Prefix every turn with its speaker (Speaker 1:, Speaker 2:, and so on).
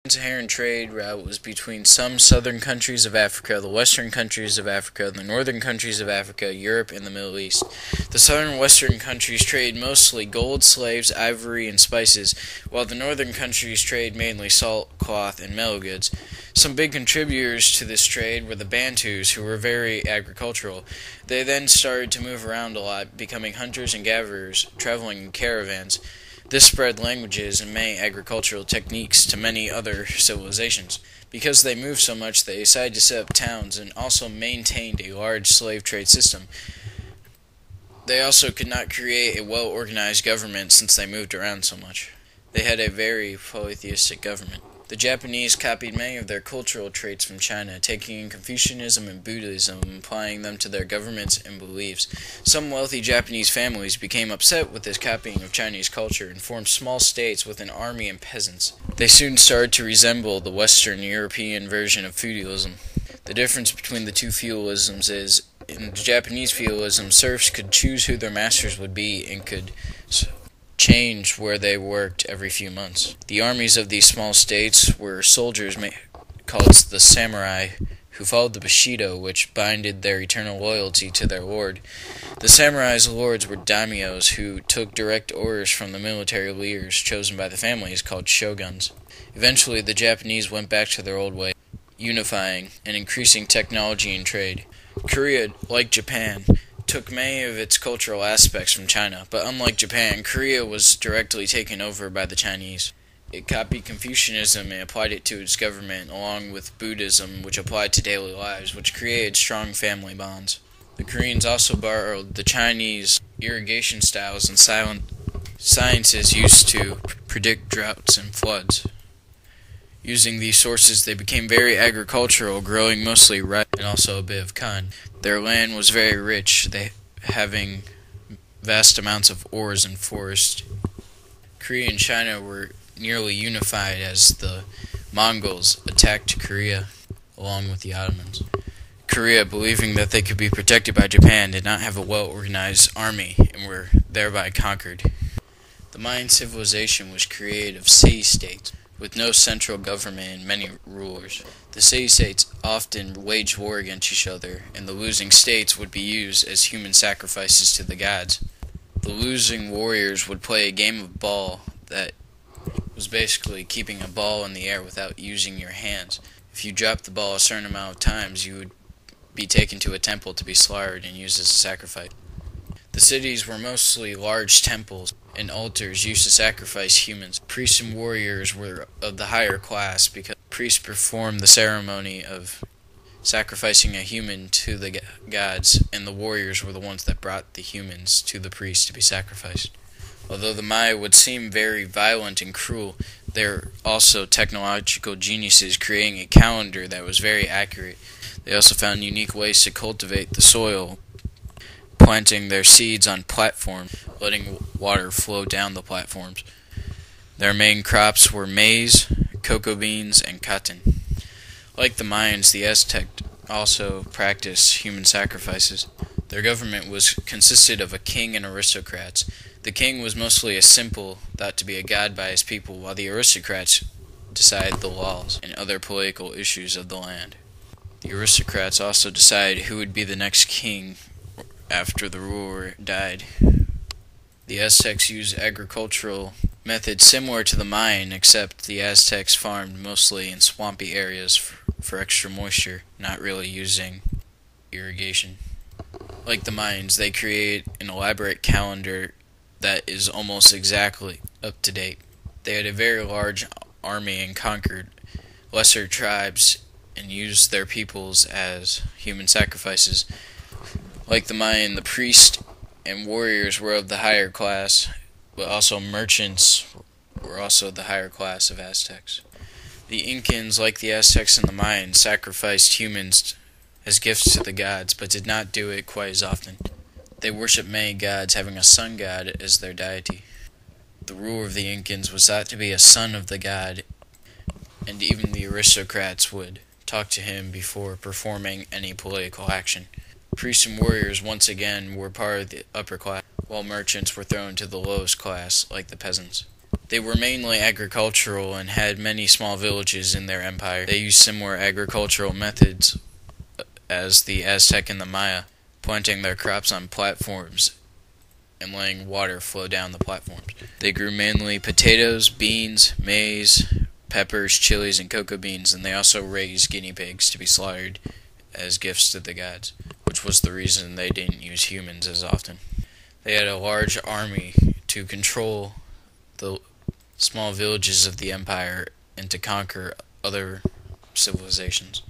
Speaker 1: Saharan trade route was between some southern countries of Africa, the western countries of Africa, the northern countries of Africa, Europe, and the Middle East. The southern and western countries trade mostly gold, slaves, ivory, and spices, while the northern countries trade mainly salt, cloth, and metal goods. Some big contributors to this trade were the Bantus, who were very agricultural. They then started to move around a lot, becoming hunters and gatherers, traveling in caravans. This spread languages and many agricultural techniques to many other civilizations. Because they moved so much, they decided to set up towns and also maintained a large slave trade system. They also could not create a well-organized government since they moved around so much. They had a very polytheistic government. The Japanese copied many of their cultural traits from China, taking in Confucianism and Buddhism and applying them to their governments and beliefs. Some wealthy Japanese families became upset with this copying of Chinese culture and formed small states with an army and peasants. They soon started to resemble the Western European version of feudalism. The difference between the two feudalisms is, in Japanese feudalism, serfs could choose who their masters would be and could change where they worked every few months. The armies of these small states were soldiers called the samurai, who followed the Bushido, which binded their eternal loyalty to their lord. The samurai's lords were daimyos, who took direct orders from the military leaders chosen by the families, called shoguns. Eventually, the Japanese went back to their old way, unifying and increasing technology and trade. Korea, like Japan, took many of its cultural aspects from China, but unlike Japan, Korea was directly taken over by the Chinese. It copied Confucianism and applied it to its government, along with Buddhism, which applied to daily lives, which created strong family bonds. The Koreans also borrowed the Chinese irrigation styles and sciences used to predict droughts and floods. Using these sources, they became very agricultural, growing mostly rice and also a bit of cotton. Their land was very rich, they having vast amounts of ores and forest. Korea and China were nearly unified as the Mongols attacked Korea along with the Ottomans. Korea, believing that they could be protected by Japan, did not have a well-organized army and were thereby conquered. The Mayan civilization was created of city-states, with no central government and many rulers. The city-states often waged war against each other, and the losing states would be used as human sacrifices to the gods. The losing warriors would play a game of ball that was basically keeping a ball in the air without using your hands. If you dropped the ball a certain amount of times, you would be taken to a temple to be slaughtered and used as a sacrifice. The cities were mostly large temples and altars used to sacrifice humans. Priests and warriors were of the higher class because priests performed the ceremony of sacrificing a human to the gods, and the warriors were the ones that brought the humans to the priests to be sacrificed. Although the Maya would seem very violent and cruel, they're also technological geniuses, creating a calendar that was very accurate. They also found unique ways to cultivate the soil, planting their seeds on platforms, letting water flow down the platforms. Their main crops were maize, cocoa beans, and cotton. Like the Mayans, the Aztecs also practiced human sacrifices. Their government consisted of a king and aristocrats. The king was mostly a simple, thought to be a god by his people, while the aristocrats decided the laws and other political issues of the land. The aristocrats also decided who would be the next king after the ruler died. The Aztecs used agricultural methods similar to the Mayan, except the Aztecs farmed mostly in swampy areas for extra moisture, not really using irrigation. Like the Mayans, they create an elaborate calendar that is almost exactly up to date. They had a very large army and conquered lesser tribes and used their peoples as human sacrifices. Like the Mayan, the priests and warriors were of the higher class, but also merchants were also the higher class of Aztecs. The Incans, like the Aztecs and the Mayans, sacrificed humans as gifts to the gods, but did not do it quite as often. They worshipped many gods, having a sun god as their deity. The ruler of the Incans was thought to be a son of the god, and even the aristocrats would talk to him before performing any political action. Priests and warriors once again were part of the upper class, while merchants were thrown to the lowest class, like the peasants. They were mainly agricultural and had many small villages in their empire. They used similar agricultural methods as the Aztec and the Maya, planting their crops on platforms and letting water flow down the platforms. They grew mainly potatoes, beans, maize, peppers, chilies, and cocoa beans, and they also raised guinea pigs to be slaughtered as gifts to the gods, which was the reason they didn't use humans as often. They had a large army to control the small villages of the empire and to conquer other civilizations.